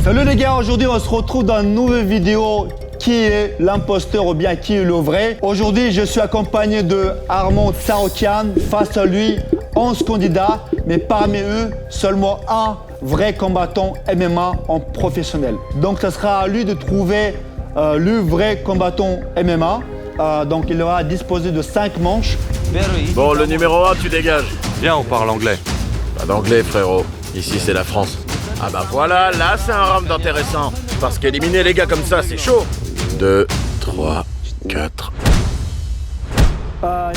Salut les gars, aujourd'hui on se retrouve dans une nouvelle vidéo. Qui est l'imposteur ou bien qui est le vrai? Aujourd'hui, je suis accompagné de Armand Tsaroukian. Face à lui, 11 candidats, mais parmi eux, seulement un vrai combattant MMA en professionnel. Donc, ce sera à lui de trouver le vrai combattant MMA. Donc, il aura disposé de 5 manches. Bon, le numéro 1, tu dégages. Viens, on parle anglais. Pas d'anglais, frérot. Ici, c'est la France. Ah bah voilà, là, c'est un round intéressant. Parce qu'éliminer les gars comme ça, c'est chaud. 2, 3, 4.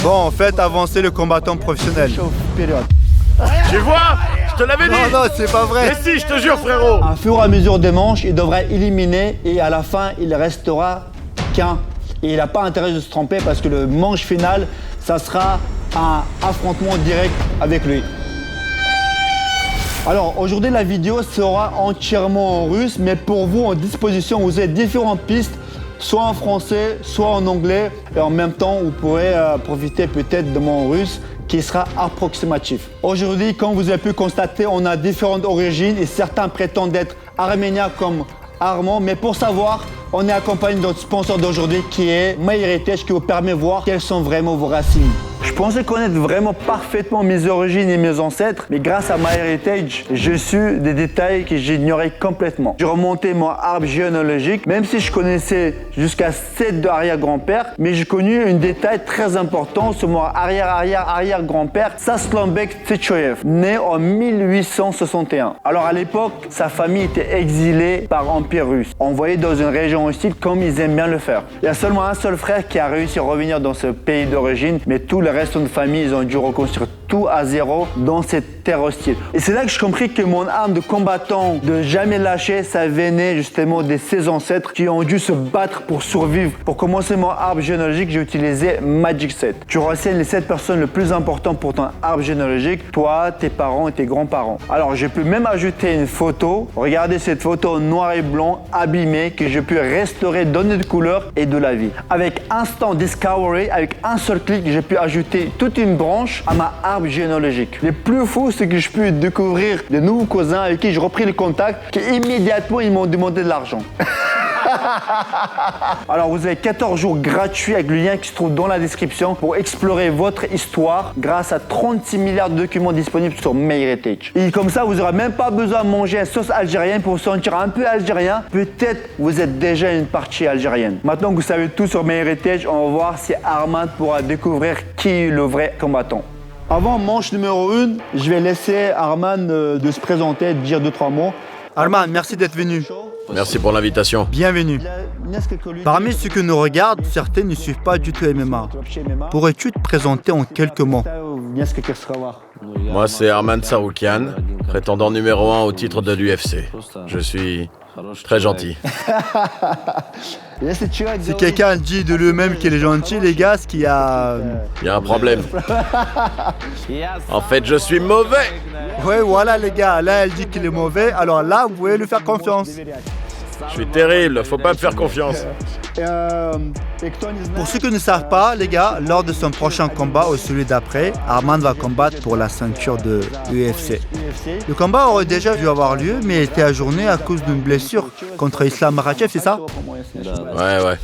Bon, faites avancer le combattant professionnel. Tu vois? Je te l'avais dit. Non, c'est pas vrai. Mais si, je te jure, frérot. À fur et à mesure des manches, il devrait éliminer et à la fin, il restera qu'un. Et il n'a pas intérêt de se tromper parce que le manche final, ça sera un affrontement direct avec lui. Alors aujourd'hui, la vidéo sera entièrement en russe, mais pour vous, en disposition, vous avez différentes pistes, soit en français, soit en anglais, et en même temps, vous pourrez profiter peut-être de mon russe qui sera approximatif. Aujourd'hui, comme vous avez pu constater, on a différentes origines et certains prétendent être arméniens comme Armand, mais pour savoir, on est accompagné de notre sponsor d'aujourd'hui qui est MyHeritage qui vous permet de voir quelles sont vraiment vos racines. Je pensais connaître vraiment parfaitement mes origines et mes ancêtres, mais grâce à MyHeritage, j'ai su des détails que j'ignorais complètement. J'ai remonté mon arbre généalogique, même si je connaissais jusqu'à 7 de arrière-grand-père, mais j'ai connu un détail très important sur mon arrière-arrière-arrière-grand-père, Saslanbek Tsetchoyev, né en 1861. Alors à l'époque, sa famille était exilée par l'Empire russe, envoyée dans une région hostile comme ils aiment bien le faire. Il y a seulement un seul frère qui a réussi à revenir dans ce pays d'origine, mais tout le reste de famille, ils ont dû reconstruire tout à zéro dans cette terre hostile. Et c'est là que j'ai compris que mon âme de combattant, de jamais lâcher, ça venait justement de ses ancêtres qui ont dû se battre pour survivre. Pour commencer mon arbre généalogique, j'ai utilisé Magic 7. Tu retiens les 7 personnes les plus importantes pour ton arbre généalogique, toi, tes parents et tes grands-parents. Alors j'ai pu même ajouter une photo. Regardez cette photo en noir et blanc, abîmée, que j'ai pu restaurer, donner de couleur et de la vie. Avec Instant Discovery, avec un seul clic, j'ai pu ajouter toute une branche à ma arbre généalogique. Le plus fou, c'est que je peux découvrir de nouveaux cousins avec qui j'ai repris le contact, qui immédiatement ils m'ont demandé de l'argent. Alors vous avez 14 jours gratuits avec le lien qui se trouve dans la description pour explorer votre histoire grâce à 36 milliards de documents disponibles sur MyHeritage. Et comme ça, vous n'aurez même pas besoin de manger une sauce algérienne pour vous sentir un peu algérien. Peut-être vous êtes déjà une partie algérienne. Maintenant que vous savez tout sur MyHeritage, on va voir si Armand pourra découvrir qui est le vrai combattant. Avant manche numéro 1, je vais laisser Armand de se présenter, de dire 2-3 mots. Armand, merci d'être venu. Merci pour l'invitation. Bienvenue. Parmi ceux qui nous regardent, certains ne suivent pas du tout MMA. Pourrais-tu te présenter en quelques mots? Moi, c'est Armand Tsaroukian, prétendant numéro 1 au titre de l'UFC. Je suis très gentil. Si quelqu'un dit de lui-même qu'il est gentil, les gars, ce qu'il y a... Il y a un problème. En fait, je suis mauvais. Ouais, voilà les gars, là elle dit qu'il est mauvais, alors là vous pouvez lui faire confiance. Je suis terrible, faut pas me faire confiance. Pour ceux qui ne savent pas, les gars, lors de son prochain combat ou celui d'après, Armand va combattre pour la ceinture de UFC. Le combat aurait déjà dû avoir lieu, mais il était ajourné à cause d'une blessure contre Islam Makhachev, c'est ça? Ouais.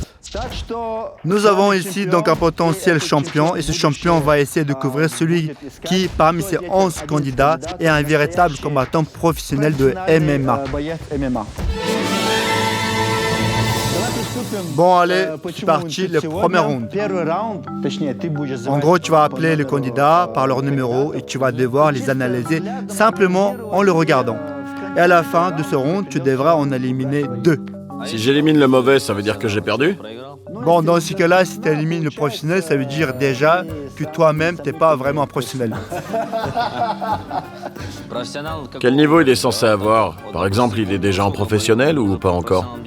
Nous avons ici donc un potentiel champion et ce champion va essayer de couvrir celui qui, parmi ces 11 candidats, est un véritable combattant professionnel de MMA. Bon allez, c'est parti, le premier round. En gros, tu vas appeler les candidats par leur numéro et tu vas devoir les analyser simplement en le regardant. Et à la fin de ce round, tu devras en éliminer 2. Si j'élimine le mauvais, ça veut dire que j'ai perdu? Bon, dans ce cas-là, si tu élimines le professionnel, ça veut dire déjà que toi-même, t'es pas vraiment un professionnel. Quel niveau il est censé avoir? Par exemple, il est déjà en professionnel ou pas encore?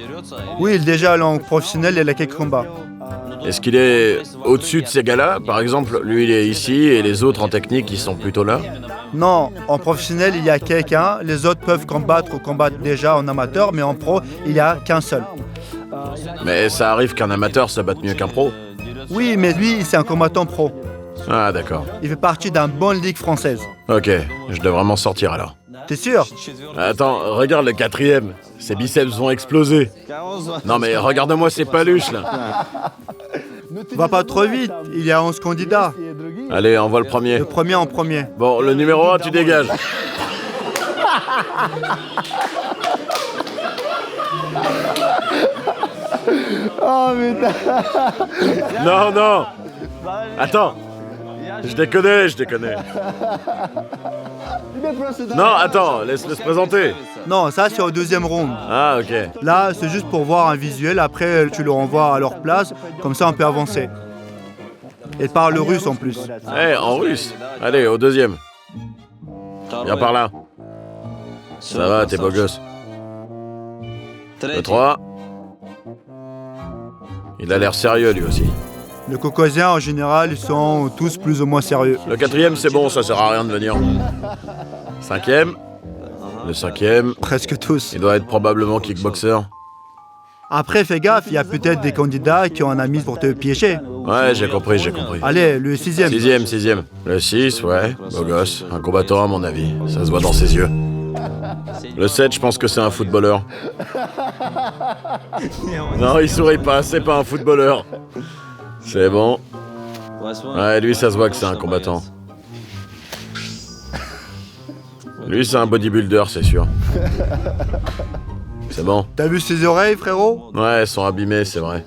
Oui, il est déjà en professionnel et il a quelques combats. Est-ce qu'il est au-dessus de ces gars-là? Par exemple, lui il est ici et les autres en technique, ils sont plutôt là? Non, en professionnel, il y a quelqu'un. Les autres peuvent combattre ou combattent déjà en amateur, mais en pro, il n'y a qu'un seul. Mais ça arrive qu'un amateur se batte mieux qu'un pro? Oui, mais lui, c'est un combattant pro. Ah d'accord. Il fait partie d'une bonne ligue française. Ok, je devrais m'en sortir alors. T'es sûr? Attends, regarde le quatrième. Ses biceps vont exploser. Non mais regarde-moi ces paluches là. Va pas trop vite, il y a 11 candidats. Allez, envoie le premier. Le premier en premier. Bon, le numéro 1, tu dégages. Oh putain. Non, non. Attends. Je déconne. Non, attends, laisse-le se présenter. Non, ça c'est au deuxième round. Ah, ok. Là, c'est juste pour voir un visuel, après tu le renvoies à leur place, comme ça on peut avancer. Elle parle le russe en plus. Eh, en russe. Allez, au deuxième. Viens par là. Ça va, t'es beau gosse. Le 3. Il a l'air sérieux lui aussi. Les Caucasiens en général, ils sont tous plus ou moins sérieux. Le 4e, c'est bon, ça sert à rien de venir. 5e. Le 5e, Presque tous. il doit être probablement kickboxer. Après, fais gaffe, il y a peut-être des candidats qui ont un ami pour te piéger. Ouais, j'ai compris. Allez, le 6e. 6e. Le 6, ouais, beau gosse. Un combattant à mon avis. Ça se voit dans ses yeux. Le 7, je pense que c'est un footballeur. Non, il sourit pas, c'est pas un footballeur. C'est bon. Ouais, lui, ça se voit que c'est un combattant. Lui, c'est un bodybuilder, c'est sûr. C'est bon. T'as vu ses oreilles, frérot? Ouais, elles sont abîmées, c'est vrai.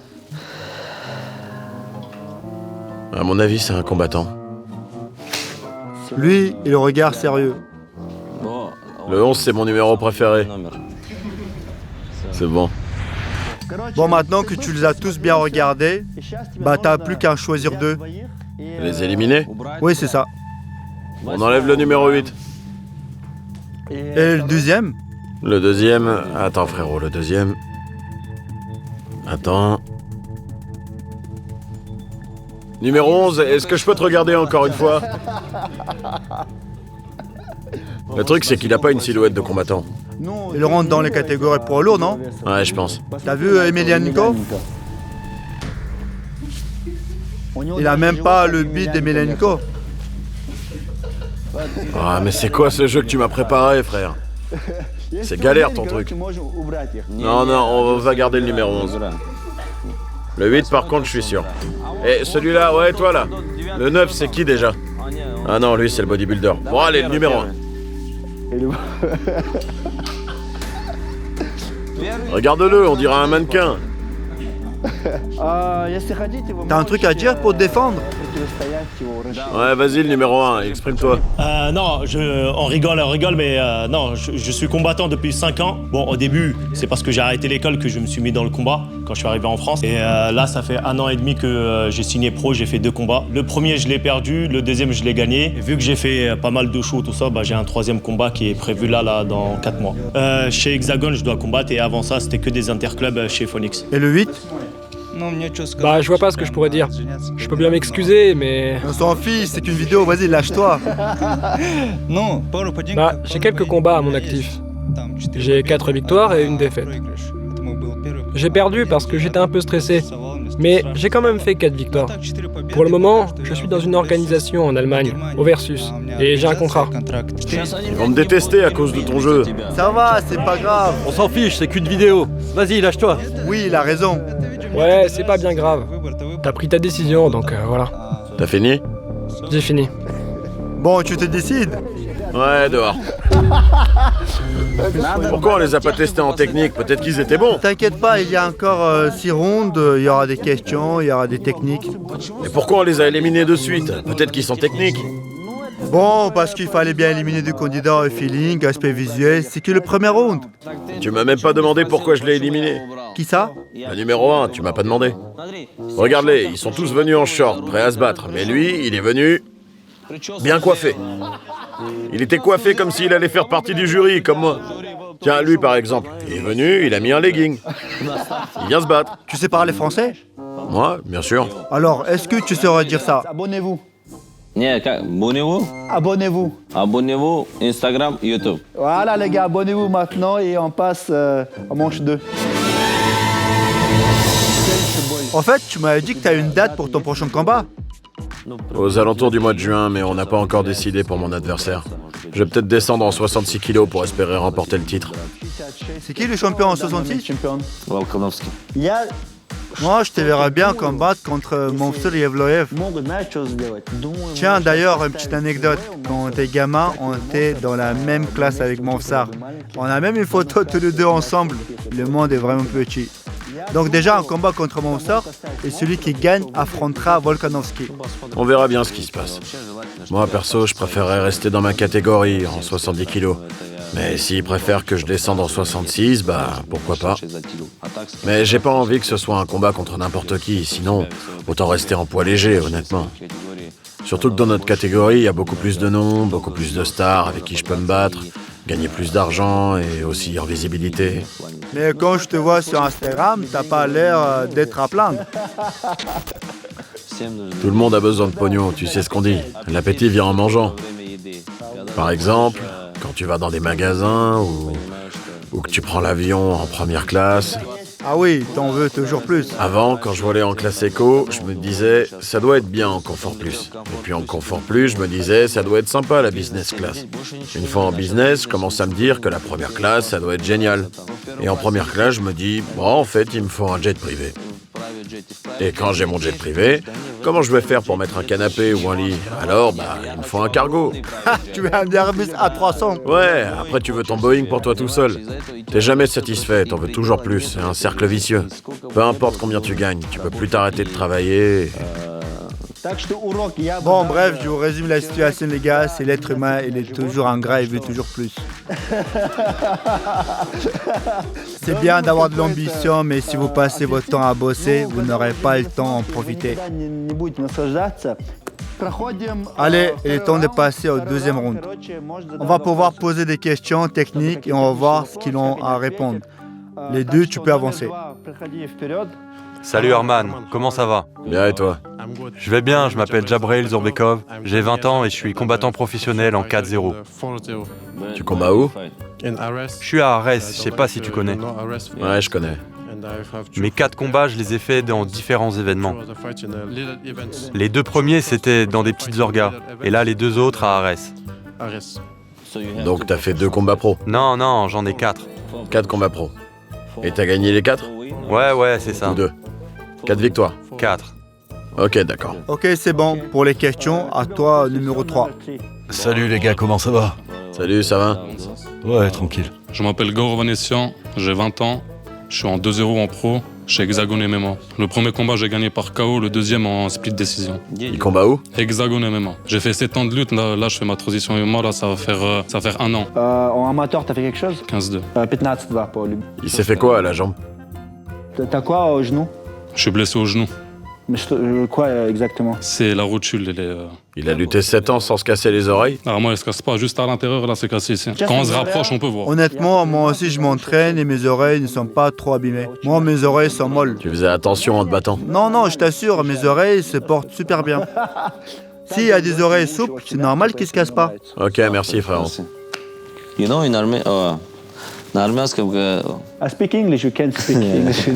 À mon avis, c'est un combattant. Lui, il regarde sérieux. Le 11, c'est mon numéro préféré. C'est bon. Bon, maintenant que tu les as tous bien regardés, bah t'as plus qu'à choisir 2. Les éliminer? Oui, c'est ça. On enlève le numéro 8. Et le deuxième? Le deuxième... Attends, frérot, le deuxième... Attends... Numéro 11, est-ce que je peux te regarder encore une fois? Le truc, c'est qu'il a pas une silhouette de combattant. Il rentre dans les catégories poids lourds, non? Ouais, je pense. T'as vu Emelianenko? Il a même pas le beat d'Emelianenko. Ah, mais c'est quoi ce jeu que tu m'as préparé, frère? C'est galère, ton truc. Non, on va garder le numéro 11. Le 8, par contre, je suis sûr. Et celui-là, ouais, toi, là. Le 9, c'est qui, déjà? Ah non, lui, c'est le bodybuilder. Bon, allez, le numéro 1. Regarde-le, on dirait un mannequin. T'as un truc à dire pour te défendre? Ouais, vas-y, le numéro 1, exprime-toi. Non, on rigole, mais non, je suis combattant depuis 5 ans. Bon, au début, c'est parce que j'ai arrêté l'école que je me suis mis dans le combat quand je suis arrivé en France. Et là, ça fait 1 an et demi que j'ai signé pro, j'ai fait 2 combats. Le premier, je l'ai perdu, le deuxième, je l'ai gagné. Et vu que j'ai fait pas mal de shows, tout ça, bah, j'ai un 3e combat qui est prévu là dans 4 mois. Chez Hexagone, je dois combattre et avant ça, c'était que des interclubs chez Phoenix. Et le 8? Bah, je vois pas ce que je pourrais dire. Je peux bien m'excuser, mais... On s'en fiche, c'est qu'une vidéo, vas-y, lâche-toi. Bah, j'ai quelques combats à mon actif. J'ai 4 victoires et 1 défaite. J'ai perdu parce que j'étais un peu stressé, mais j'ai quand même fait 4 victoires. Pour le moment, je suis dans une organisation en Allemagne, au Versus, et j'ai un contrat. Ils vont me détester à cause de ton jeu. Ça va, c'est pas grave. On s'en fiche, c'est qu'une vidéo. Vas-y, lâche-toi. Oui, il a raison. Ouais, c'est pas bien grave. T'as pris ta décision, donc voilà. T'as fini? J'ai fini. Bon, tu te décides? Ouais, dehors. Pourquoi on les a pas testés en technique? Peut-être qu'ils étaient bons. T'inquiète pas, il y a encore 6 rounds, il y aura des questions, il y aura des techniques. Mais pourquoi on les a éliminés de suite? Peut-être qu'ils sont techniques. Bon, parce qu'il fallait bien éliminer du candidat au feeling, aspect visuel, c'est que le premier round. Tu m'as même pas demandé pourquoi je l'ai éliminé. Qui ça? Le numéro 1, tu m'as pas demandé. Regarde-les, ils sont tous venus en short, prêts à se battre. Mais lui, il est venu... bien coiffé. Il était coiffé comme s'il allait faire partie du jury, comme moi. Tiens, lui par exemple, il est venu, il a mis un legging. Il vient se battre. Tu sais parler français? Moi, bien sûr. Alors, est-ce que tu saurais dire ça? Abonnez-vous. Abonnez-vous. Abonnez-vous. Abonnez-vous, Instagram, YouTube. Voilà les gars, abonnez-vous maintenant et on passe à manche 2. En fait, tu m'avais dit que t'as une date pour ton prochain combat. Aux alentours du mois de juin, mais on n'a pas encore décidé pour mon adversaire. Je vais peut-être descendre en 66 kilos pour espérer remporter le titre. C'est qui le champion en 66? Volkanovski. Moi, je te verrais bien combattre contre Monster Yevloev. Tiens, d'ailleurs, une petite anecdote. Quand on était gamin, on était dans la même classe avec Movsar. On a même une photo tous les deux ensemble. Le monde est vraiment petit. Donc déjà, un combat contre Movsar, et celui qui gagne affrontera Volkanovski. On verra bien ce qui se passe. Moi, perso, je préférerais rester dans ma catégorie, en 70 kilos. Mais s'ils préfèrent que je descende en 66, bah pourquoi pas. Mais j'ai pas envie que ce soit un combat contre n'importe qui, sinon autant rester en poids léger, honnêtement. Surtout que dans notre catégorie, il y a beaucoup plus de noms, beaucoup plus de stars avec qui je peux me battre, gagner plus d'argent et aussi en visibilité. Mais quand je te vois sur Instagram, t'as pas l'air d'être à plaindre. Tout le monde a besoin de pognon, tu sais ce qu'on dit. L'appétit vient en mangeant. Par exemple, quand tu vas dans des magasins ou que tu prends l'avion en première classe. Ah oui, t'en veux toujours plus. Avant, quand je volais en classe éco, je me disais, ça doit être bien en confort plus. Et puis en confort plus, je me disais, ça doit être sympa la business class. Une fois en business, je commence à me dire que la première classe, ça doit être génial. Et en première classe, je me dis, bon, en fait, il me faut un jet privé. Et quand j'ai mon jet privé, comment je vais faire pour mettre un canapé ou un lit? Alors, il me faut un cargo. Tu veux un Airbus A300? Ouais, après tu veux ton Boeing pour toi tout seul. T'es jamais satisfait, t'en veux toujours plus, c'est un cercle vicieux. Peu importe combien tu gagnes, tu peux plus t'arrêter de travailler. Bon, bref, je vous résume la situation, les gars. C'est l'être humain, il est toujours ingrat et veut toujours plus. C'est bien d'avoir de l'ambition, mais si vous passez votre temps à bosser, vous n'aurez pas le temps d'en profiter. Allez, il est temps de passer au deuxième round. On va pouvoir poser des questions techniques et on va voir ce qu'ils ont à répondre. Les deux, tu peux avancer. Salut Arman, comment ça va? Bien et toi? Je vais bien, je m'appelle Jabrail Zorbekov, j'ai 20 ans et je suis combattant professionnel en 4-0. Tu combats où? Je suis à Arès, je sais pas si tu connais. Ouais, je connais. Mes 4 combats, je les ai faits dans différents événements. Les 2 premiers, c'était dans des petites orgas, et là les 2 autres à Arès. Donc t'as fait 2 combats pro? Non, j'en ai 4. 4 combats pro. Et t'as gagné les 4? Ouais, c'est ça. Ou 2? 4 victoires? 4. Ok, d'accord. Ok, c'est bon. Pour les questions, à toi, numéro 3. Salut les gars, comment ça va? Salut, ça va? Ouais, tranquille. Je m'appelle Gaur Vanessian, j'ai 20 ans, je suis en 2-0 en pro chez Hexagone MMA. Le premier combat, j'ai gagné par KO, le deuxième en split décision. Il combat où? Hexagone MMA. J'ai fait 7 ans de lutte, là je fais ma transition MMA, là ça va faire 1 an. En amateur, t'as fait quelque chose? 15-2. 15-2 pour lui. Il s'est fait quoi à la jambe? T'as quoi au genou? Je suis blessé au genou. Mais quoi exactement? C'est la rotule, elle est... Il a lutté 7 ans sans se casser les oreilles? Alors moi, elle se casse pas, juste à l'intérieur, là c'est cassé ici. Quand on se rapproche, on peut voir. Honnêtement, moi aussi je m'entraîne et mes oreilles ne sont pas trop abîmées. Moi, mes oreilles sont molles. Tu faisais attention en te battant? Non, je t'assure, mes oreilles se portent super bien. S'il y a des oreilles souples, c'est normal qu'ils se cassent pas. Ok, merci frérot. You know, in army, I speak English, you can speak English.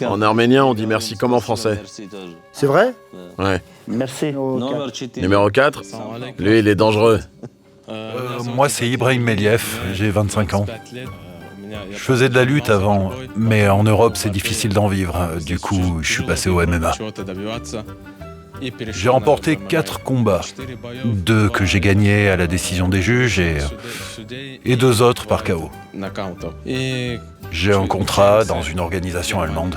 En arménien, on dit merci comme en français. C'est vrai? Ouais. Merci. Numéro 4, lui, il est dangereux. Moi, c'est Ibrahim Meliev, j'ai 25 ans. Je faisais de la lutte avant, mais en Europe, c'est difficile d'en vivre. Du coup, je suis passé au MMA. J'ai remporté 4 combats, 2 que j'ai gagnés à la décision des juges et 2 autres par KO. J'ai un contrat dans une organisation allemande.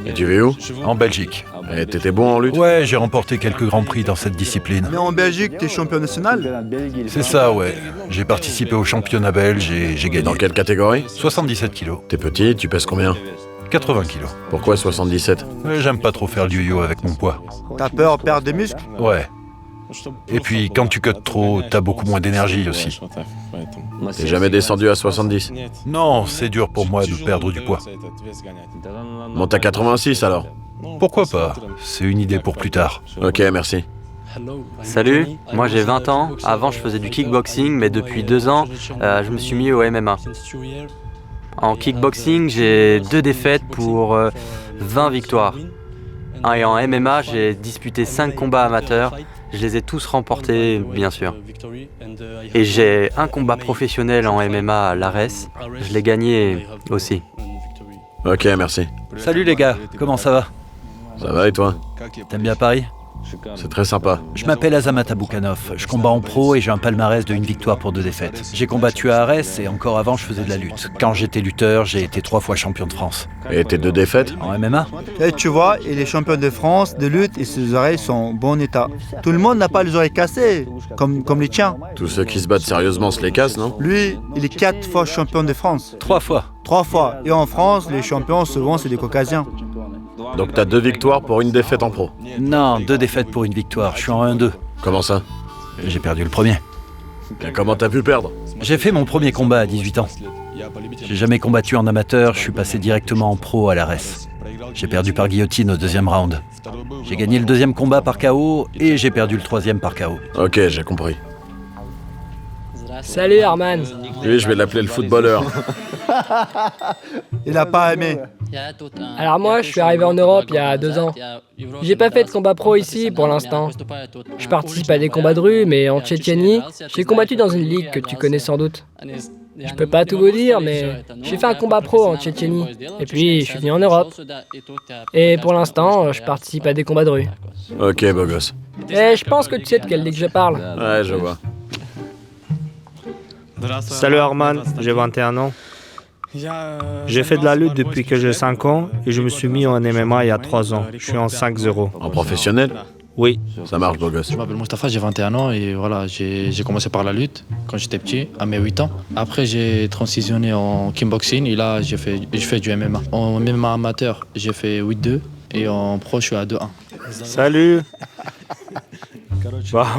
Et tu vis où? En Belgique. Et t'étais bon en lutte? Ouais, j'ai remporté quelques grands prix dans cette discipline. Mais en Belgique, t'es champion national? C'est ça, ouais. J'ai participé au championnat belge et j'ai gagné. Dans quelle catégorie? 77 kilos. T'es petit, tu pèses combien? 80 kilos. Pourquoi 77? J'aime pas trop faire le yo-yo avec mon poids. T'as peur de perdre des muscles? Ouais. Et puis, quand tu cuts trop, t'as beaucoup moins d'énergie aussi. T'es jamais descendu à 70? Non, c'est dur pour moi de perdre du poids. Monte à 86 alors? Pourquoi pas? C'est une idée pour plus tard. Ok, merci. Salut, moi j'ai 20 ans. Avant je faisais du kickboxing, mais depuis 2 ans, je me suis mis au MMA. En kickboxing, j'ai 2 défaites pour 20 victoires. Et en MMA, j'ai disputé 5 combats amateurs Je les ai tous remportés, bien sûr. Et j'ai un combat professionnel en MMA à l'Ares. Je l'ai gagné aussi. Ok, merci. Salut les gars, comment ça va? Ça va et toi? T'aimes bien Paris? C'est très sympa. Je m'appelle Azamat Aboukhanov, je combats en pro et j'ai un palmarès de 1 victoire pour 2 défaites. J'ai combattu à Arès et encore avant je faisais de la lutte. Quand j'étais lutteur, j'ai été 3 fois champion de France. Et tes 2 défaites? En MMA? Et tu vois, il est champion de France de lutte et ses oreilles sont en bon état. Tout le monde n'a pas les oreilles cassées, comme les tiens. Tous ceux qui se battent sérieusement se les cassent, non? Lui, il est 4 fois champion de France. 3 fois. 3 fois. Et en France, les champions, souvent, c'est des caucasiens. Donc t'as 2 victoires pour 1 défaite en pro? Non, 2 défaites pour 1 victoire, je suis en 1-2. Comment ça? J'ai perdu le premier. Et comment t'as pu perdre? J'ai fait mon premier combat à 18 ans. J'ai jamais combattu en amateur, je suis passé directement en pro à l'Ares. J'ai perdu par guillotine au 2e round. J'ai gagné le 2e combat par KO et j'ai perdu le 3e par KO. Ok, j'ai compris. Salut Arman. Lui, je vais l'appeler le footballeur. Il n'a pas aimé. Alors moi, je suis arrivé en Europe il y a 2 ans. J'ai pas fait de combat pro ici pour l'instant. Je participe à des combats de rue, mais en Tchétchénie, j'ai combattu dans une ligue que tu connais sans doute. Je peux pas tout vous dire, mais j'ai fait un combat pro en Tchétchénie. Et puis, je suis venu en Europe. Et pour l'instant, je participe à des combats de rue. Ok, beau gosse. Et je pense que tu sais de quelle ligue je parle. Ouais, je vois. Salut Arman, j'ai 21 ans. J'ai fait de la lutte depuis que j'ai 5 ans et je me suis mis en MMA il y a 3 ans. Je suis en 5-0. En professionnel? Oui. Ça marche, beau gosse. Je m'appelle Mustapha, j'ai 21 ans et voilà, j'ai commencé par la lutte quand j'étais petit, à mes 8 ans. Après, j'ai transitionné en kickboxing et là, je fais du MMA. En MMA amateur, j'ai fait 8-2 et en pro, je suis à 2-1. Salut.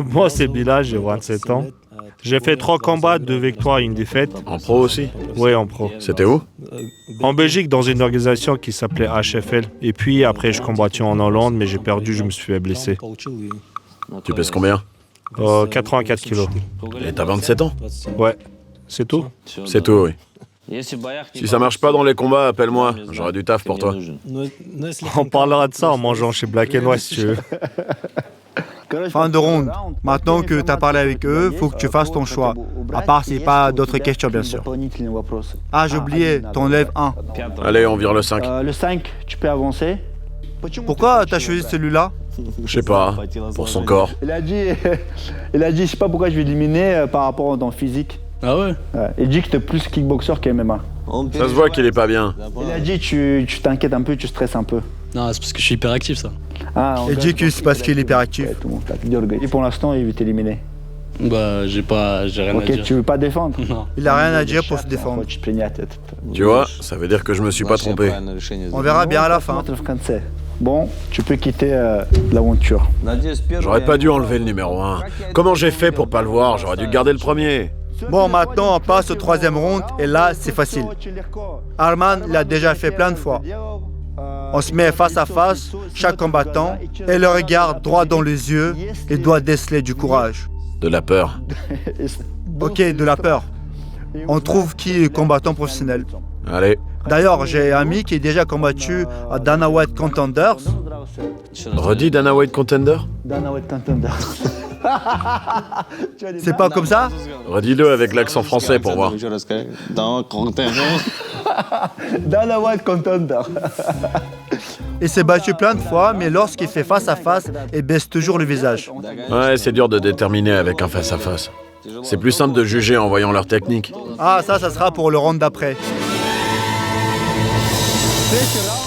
Moi, c'est Bilal, j'ai 27 ans. J'ai fait 3 combats, 2 victoires et 1 défaite. En pro aussi? Oui, en pro. C'était où? En Belgique, dans une organisation qui s'appelait HFL. Et puis après, je combattais en Hollande, mais j'ai perdu, je me suis fait blesser. Tu pèses combien? 84 kilos. Et t'as 27 ans? Ouais. C'est tout? C'est tout, oui. Si ça marche pas dans les combats, appelle-moi. J'aurai du taf pour toi. On parlera de ça en mangeant chez Black & White, si tu veux. Fin de ronde. Maintenant que tu as parlé avec eux, faut que tu fasses ton choix. À part s'il n'y a pas d'autres questions, bien sûr. Ah, j'ai oublié, t'enlèves 1. Allez, on vire le 5. Le 5, tu peux avancer. Pourquoi t'as choisi celui-là? Je sais pas, pour son corps. Il a dit, je sais pas pourquoi je vais éliminer par rapport à ton physique. Ah ouais? Il dit que t'es plus kickboxer que MMA. Ça se voit qu'il est pas bien. Il a dit tu t'inquiètes un peu, tu stresses un peu. Non, c'est parce que je suis hyper actif, ça. Il dit que c'est parce qu'il est hyperactif. Et pour l'instant, il veut t'éliminer. Bah, j'ai rien à dire. Ok, tu veux pas défendre? Non. Il a rien à dire pour se défendre. Tu vois, ça veut dire que je me suis pas trompé. On verra bien à la fin. Bon, tu peux quitter l'aventure. J'aurais pas dû enlever le numéro 1. Comment j'ai fait pour pas le voir? J'aurais dû garder le premier. Bon, maintenant on passe au 3e round et là c'est facile. Arman l'a déjà fait plein de fois. On se met face à face, chaque combattant, et le regarde droit dans les yeux et doit déceler du courage. De la peur. Ok, de la peur. On trouve qui est combattant professionnel. Allez. D'ailleurs, j'ai un ami qui est déjà combattu à Dana White Contenders. Redis Dana White Contender? Dana White Contenders. C'est pas comme ça? Redis-le avec l'accent français pour voir. Dana White Contender. Il s'est battu plein de fois, mais lorsqu'il fait face à face, il baisse toujours le visage. Ouais, c'est dur de déterminer avec un face-à-face. C'est plus simple de juger en voyant leur technique. Ah, ça sera pour le round d'après.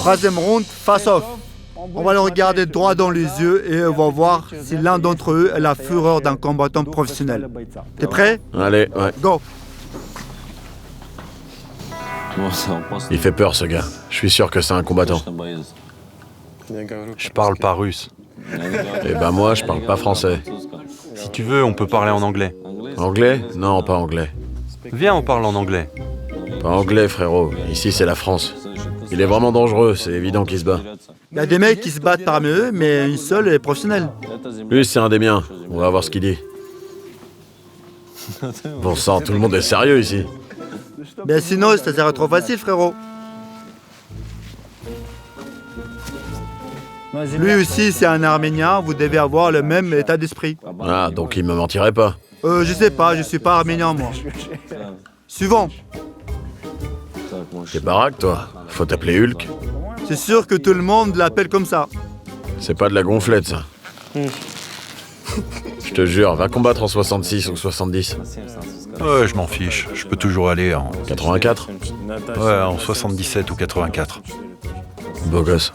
3e round, face-off. On va le regarder droit dans les yeux et on va voir si l'un d'entre eux a la fureur d'un combattant professionnel. T'es prêt? Allez, ouais. Go! Il fait peur, ce gars. Je suis sûr que c'est un combattant. Je parle pas russe. Eh ben moi, je parle pas français. Si tu veux, on peut parler en anglais. Anglais? Non, pas anglais. Viens, on parle en anglais. Pas anglais, frérot. Ici, c'est la France. Il est vraiment dangereux, c'est évident qu'il se bat. Il y a des mecs qui se battent parmi eux, mais une seule est professionnelle. Lui, c'est un des miens. On va voir ce qu'il dit. Bon sang, tout le monde est sérieux ici. Mais sinon, ça serait trop facile, frérot. Lui aussi, c'est un Arménien, vous devez avoir le même état d'esprit. Ah, donc il me mentirait pas. Je sais pas, je suis pas arménien moi. Suivant. T'es baraque, toi. Faut t'appeler Hulk. C'est sûr que tout le monde l'appelle comme ça. C'est pas de la gonflette, ça. Je te jure, va combattre en 66 ou 70. Ouais, je m'en fiche. Je peux toujours aller en... 84 Ouais, en 77 ou 84. Beau gosse.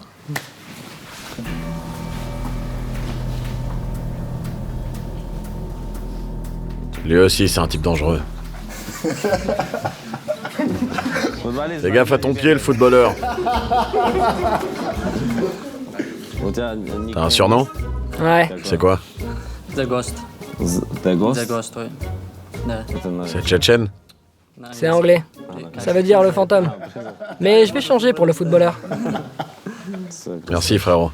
Lui aussi, c'est un type dangereux. Fais gaffe à ton pied, le footballeur. T'as un surnom? Ouais. C'est quoi? The Ghost. The Ghost? The Ghost, oui. C'est tchétchène? C'est anglais. Ça veut dire le fantôme. Mais je vais changer pour le footballeur. Merci, frérot.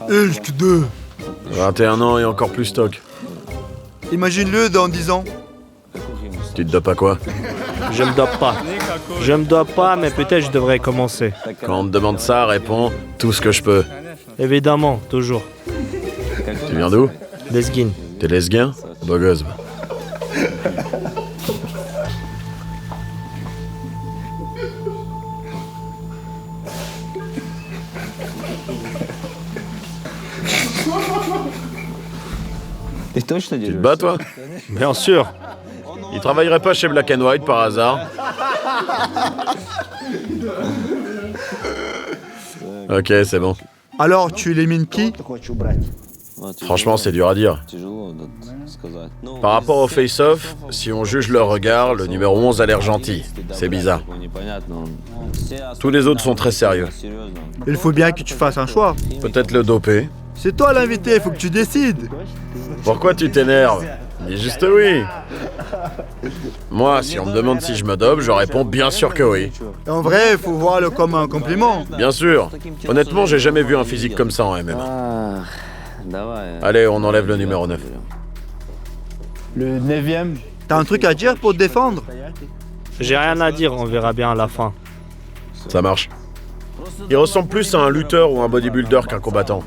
Hulk 2. 21 ans et encore plus stock. Imagine-le dans 10 ans. Tu te dopes à quoi? Je me dope pas. Je me dope pas, mais peut-être je devrais commencer. Quand on te demande ça, réponds tout ce que je peux. Évidemment, toujours. Tu viens d'où? Lesguin. T'es lesbien? Beau gosse. Tu te bats, toi? Bien sûr. Il travaillerait pas chez Black and White par hasard? Ok, c'est bon. Alors, tu élimines qui? Franchement, c'est dur à dire. Par rapport au face-off, si on juge leur regard, le numéro 11 a l'air gentil. C'est bizarre. Tous les autres sont très sérieux. Il faut bien que tu fasses un choix. Peut-être le doper. C'est toi l'invité, il faut que tu décides. Pourquoi tu t'énerves? Dis juste oui. Moi, si on me demande si je me dope, je réponds bien sûr que oui. En vrai, il faut voir le comme un compliment. Bien sûr. Honnêtement, j'ai jamais vu un physique comme ça en MMA. Allez, on enlève le numéro 9. Le 9e. T'as un truc à dire pour te défendre? J'ai rien à dire, on verra bien à la fin. Ça marche. Il ressemble plus à un lutteur ou un bodybuilder qu'un combattant.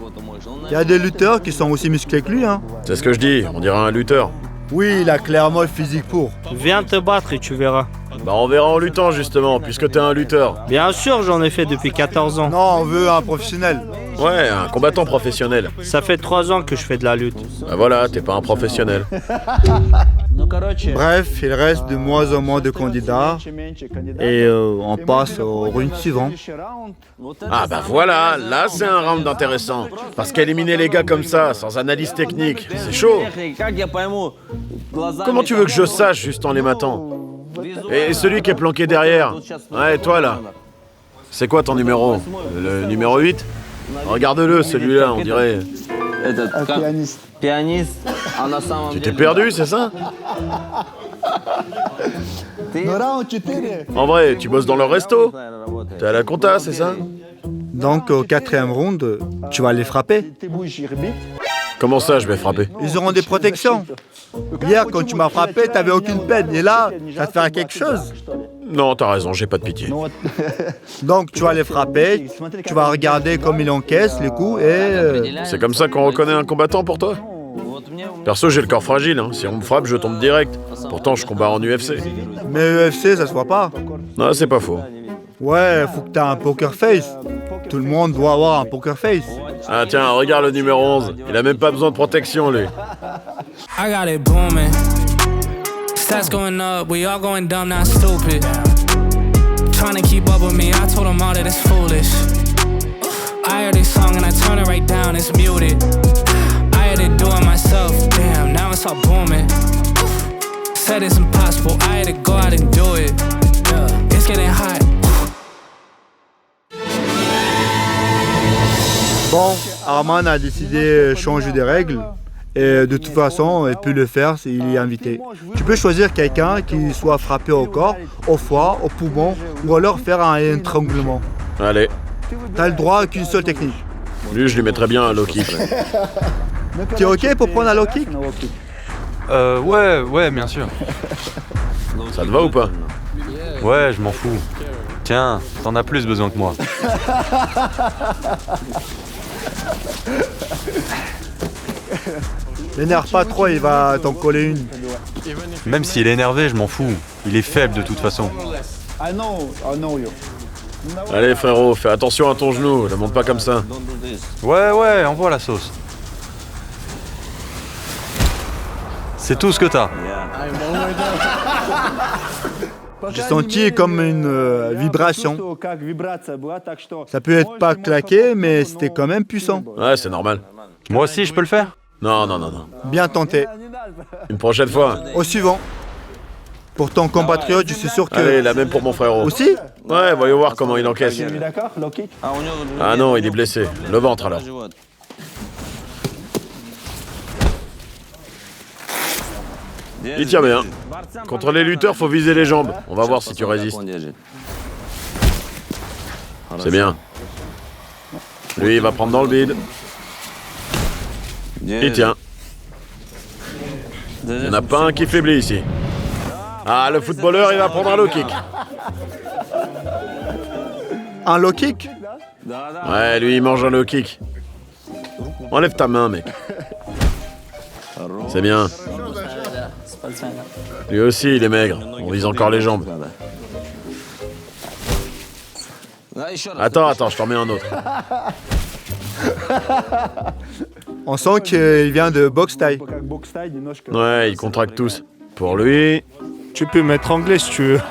Il y a des lutteurs qui sont aussi musclés que lui, hein. C'est ce que je dis, on dirait un lutteur. Oui, il a clairement le physique pour. Viens te battre et tu verras. Bah on verra en luttant justement, puisque t'es un lutteur. Bien sûr, j'en ai fait depuis 14 ans. Non, on veut un professionnel. Ouais, un combattant professionnel. Ça fait 3 ans que je fais de la lutte. Bah voilà, t'es pas un professionnel. Bref, il reste de moins en moins de candidats et on passe au round suivant. Ah bah voilà, là c'est un round intéressant. Parce qu'éliminer les gars comme ça, sans analyse technique, c'est chaud. Comment tu veux que je sache juste en les matant? Et celui qui est planqué derrière? Ouais, toi là. C'est quoi ton numéro? Le numéro 8? Regarde-le, celui-là, on dirait... Pianiste. Tu t'es perdu, c'est ça? En vrai, tu bosses dans leur resto? T'es à la compta, c'est ça? Donc au 4e round, tu vas les frapper. Comment ça, je vais frapper? Ils auront des protections. Hier, quand tu m'as frappé, t'avais aucune peine. Et là, ça te fera quelque chose. Non, t'as raison, j'ai pas de pitié. Donc tu vas les frapper, tu vas regarder comme ils encaissent les coups et... C'est comme ça qu'on reconnaît un combattant pour toi? Perso, j'ai le corps fragile, hein. Si on me frappe, je tombe direct. Pourtant, je combats en UFC. Mais UFC, ça se voit pas. Non, c'est pas faux. Ouais, faut que t'aies un poker face. Tout le monde doit avoir un poker face. Ah tiens, regarde le numéro 11. Il a même pas besoin de protection, lui. I got it booming. Stats going up, we all going dumb, not stupid. Trying to keep up with me, I told them all that it's foolish. I heard this song and I turn it right down, it's muted. I had to do it myself, damn, now it's all booming. Said it's impossible, I had to go out and do it. It's getting hot. Bon, Arman a décidé de changer des règles. Et de toute façon, il peut le faire s'il est invité. Tu peux choisir quelqu'un qui soit frappé au corps, au foie, au poumon, ou alors faire un étranglement. Allez. T'as le droit qu'une seule technique. Lui, je lui mettrais bien un low kick. T'es ok pour prendre un low kick? Ouais, bien sûr. Ça te va ou pas? Ouais, je m'en fous. Tiens, t'en as plus besoin que moi. L'énerve pas trop, il va t'en coller une. Même s'il est énervé, je m'en fous. Il est faible de toute façon. Allez frérot, fais attention à ton genou, ne monte pas comme ça. Ouais, envoie la sauce. C'est tout ce que t'as. J'ai senti comme une vibration. Ça peut être pas claqué, mais c'était quand même puissant. Ouais, c'est normal. Moi aussi, je peux le faire? Non. Bien tenté. Une prochaine fois. Au suivant. Pour ton compatriote, je suis sûr que... Allez, la même pour mon frérot. Aussi? Ouais, voyons voir comment il encaisse. Ah non, il est blessé. Le ventre alors. Il tient bien. Contre les lutteurs, faut viser les jambes. On va voir si tu résistes. C'est bien. Lui, il va prendre dans le vide. Il tient. Il n'y en a pas un qui faiblit ici. Ah, le footballeur, il va prendre un low kick. Un low kick? Ouais, lui, il mange un low kick. Enlève ta main, mec. C'est bien. Lui aussi, il est maigre. On vise encore les jambes. Attends, je t'en mets un autre. On sent qu'il vient de boxe taille. Ouais, ils contractent tous. Pour lui... Tu peux m'étrangler si tu veux.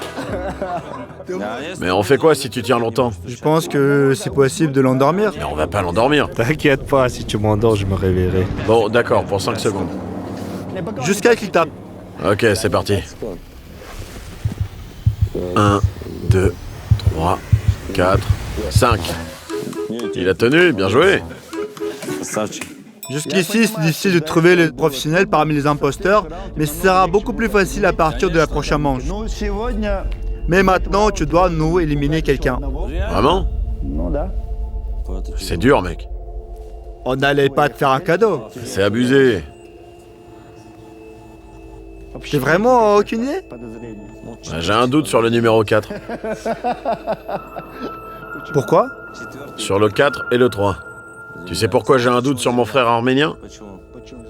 Mais on fait quoi si tu tiens longtemps? Je pense que c'est possible de l'endormir. Mais on va pas l'endormir. T'inquiète pas, si tu m'endors, je me réveillerai. Bon, d'accord, pour 5 secondes. Jusqu'à qu'il tape. Ok, c'est parti. 1, 2, 3, 4, 5. Il a tenu, bien joué. Jusqu'ici, c'est difficile de trouver les professionnels parmi les imposteurs, mais ce sera beaucoup plus facile à partir de la prochaine manche. Mais maintenant, tu dois nous éliminer quelqu'un. Vraiment? C'est dur, mec. On n'allait pas te faire un cadeau. C'est abusé. T'es vraiment aucune idée? J'ai un doute sur le numéro 4. Pourquoi? Sur le 4 et le 3. Tu sais pourquoi j'ai un doute sur mon frère arménien?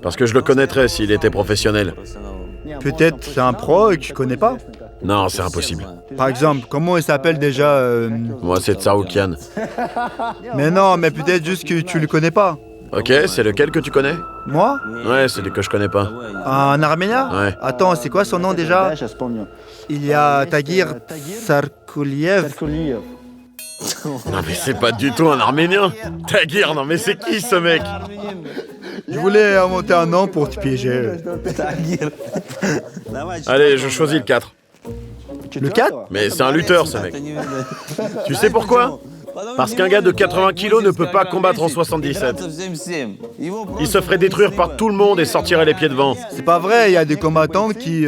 Parce que je le connaîtrais s'il était professionnel. Peut-être c'est un pro et que tu connais pas. Non, c'est impossible. Par exemple, comment il s'appelle déjà Moi, c'est Tsaroukian. Mais non, mais peut-être juste que tu le connais pas. Ok, c'est lequel que tu connais? Moi? Ouais, c'est celui que je connais pas. Un Arménien? Ouais. Attends, c'est quoi son nom déjà? Il y a Tagir Sarkouliev. Non mais c'est pas du tout un Arménien. Tagir, non mais c'est qui ce mec? Je voulais inventer un nom pour te piéger. Allez, je choisis le 4. Le 4? Mais c'est un lutteur ce mec. Tu sais pourquoi? Parce qu'un gars de 80 kilos ne peut pas combattre en 77. Il se ferait détruire par tout le monde et sortirait les pieds devant. C'est pas vrai, il y a des combattants qui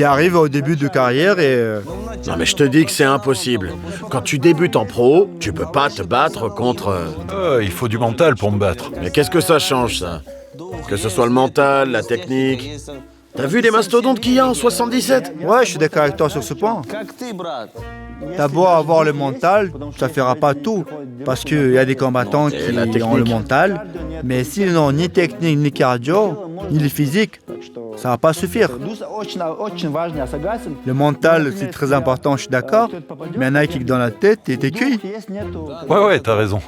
arrivent au début de carrière et... Non mais je te dis que c'est impossible. Quand tu débutes en pro, tu peux pas te battre contre... Il faut du mental pour me battre. Mais qu'est-ce que ça change, ça? Que ce soit le mental, la technique... T'as vu les mastodontes qu'il y a en 77? Ouais, je suis d'accord avec toi sur ce point. T'as beau avoir le mental, ça fera pas tout. Parce qu'il y a des combattants qui ont le mental, mais s'ils n'ont ni technique, ni cardio, ni le physique, ça va pas suffire. Le mental, c'est très important, je suis d'accord, mais un kick dans la tête et t'es cuit. Ouais, t'as raison.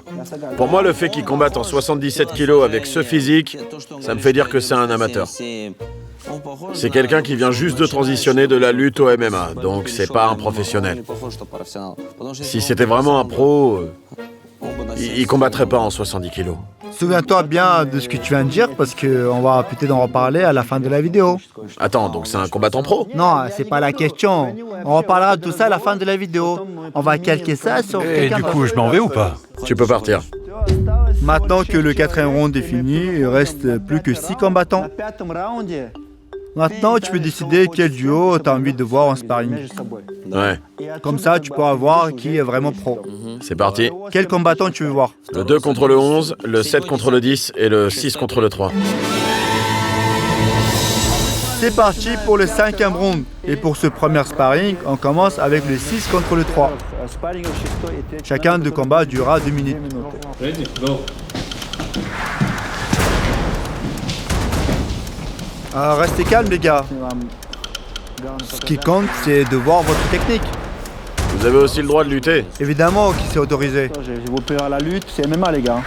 Pour moi, le fait qu'il combatte en 77 kilos avec ce physique, ça me fait dire que c'est un amateur. C'est quelqu'un qui vient juste de transitionner de la lutte au MMA, donc c'est pas un professionnel. Si c'était vraiment un pro, il combattrait pas en 70 kilos. Souviens-toi bien de ce que tu viens de dire, parce qu'on va peut-être en reparler à la fin de la vidéo. Attends, donc c'est un combattant pro? Non, c'est pas la question. On reparlera de tout ça à la fin de la vidéo. On va calquer ça sur quelqu'un. Et du coup, je m'en vais ou pas? Tu peux partir. Maintenant que le 4e round est fini, il reste plus que 6 combattants. Maintenant, tu peux décider quel duo tu as envie de voir en sparring. Ouais. Comme ça, tu pourras voir qui est vraiment pro. C'est parti. Quel combattant tu veux voir? Le 2 contre le 11, le 7 contre le 10 et le 6 contre le 3. C'est parti pour le 5e round. Et pour ce premier sparring, on commence avec le 6 contre le 3. Chacun de combats durera 2 minutes. Ready, go. Alors restez calme les gars. Ce qui compte, c'est de voir votre technique. Vous avez aussi le droit de lutter. Évidemment qui c'est autorisé. Je vais vous faire la lutte, c'est MMA les gars.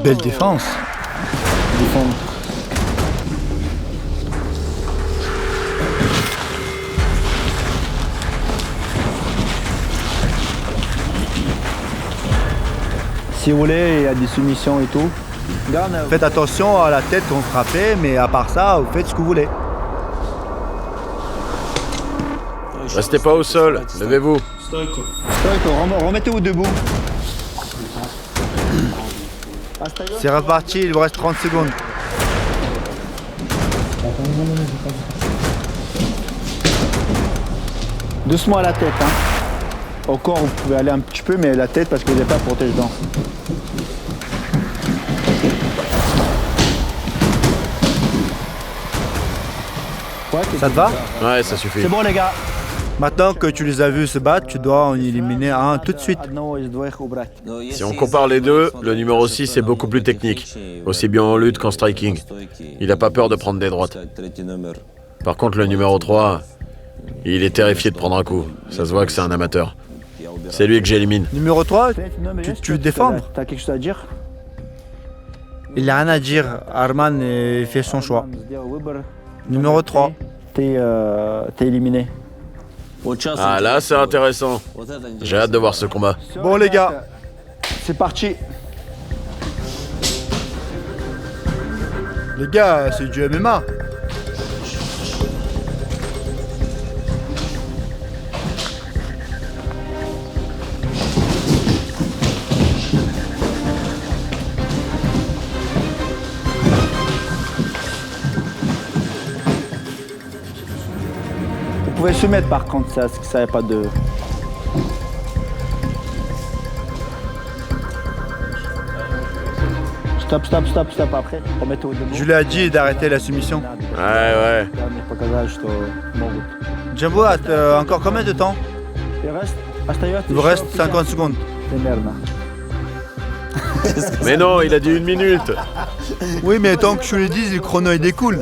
Belle défense. Si vous voulez, il y a des soumissions et tout. Faites attention à la tête quand vous frappez, mais à part ça, vous faites ce que vous voulez. Restez pas au sol, levez-vous. Stoïco. Remettez-vous debout. C'est reparti, il vous reste 30 secondes. Doucement à la tête. Hein. Au corps, vous pouvez aller un petit peu, mais la tête parce que vous n'avez pas protège-dents. Ça te va? Ouais, ça suffit. C'est bon les gars. Maintenant que tu les as vus se battre, tu dois en éliminer un tout de suite. Si on compare les deux, le numéro 6 est beaucoup plus technique, aussi bien en lutte qu'en striking. Il n'a pas peur de prendre des droites. Par contre, le numéro 3, il est terrifié de prendre un coup. Ça se voit que c'est un amateur. C'est lui que j'élimine. Numéro 3, tu veux te défendre? T'as quelque chose à dire? Il n'a rien à dire, Arman fait son choix. Numéro 3. T'es éliminé. Ah là, c'est intéressant. J'ai hâte de voir ce combat. Bon les gars, c'est parti. Les gars, c'est du MMA. Vous pouvez se mettre par contre, ça n'y a pas de... Stop, après, remettez-vous debout. Je lui ai dit d'arrêter la soumission. Ouais. Djambo, encore combien de temps? Il vous reste 50 secondes. Mais non, il a dit 1 minute. Oui, mais tant que je le dise, le chrono il découle.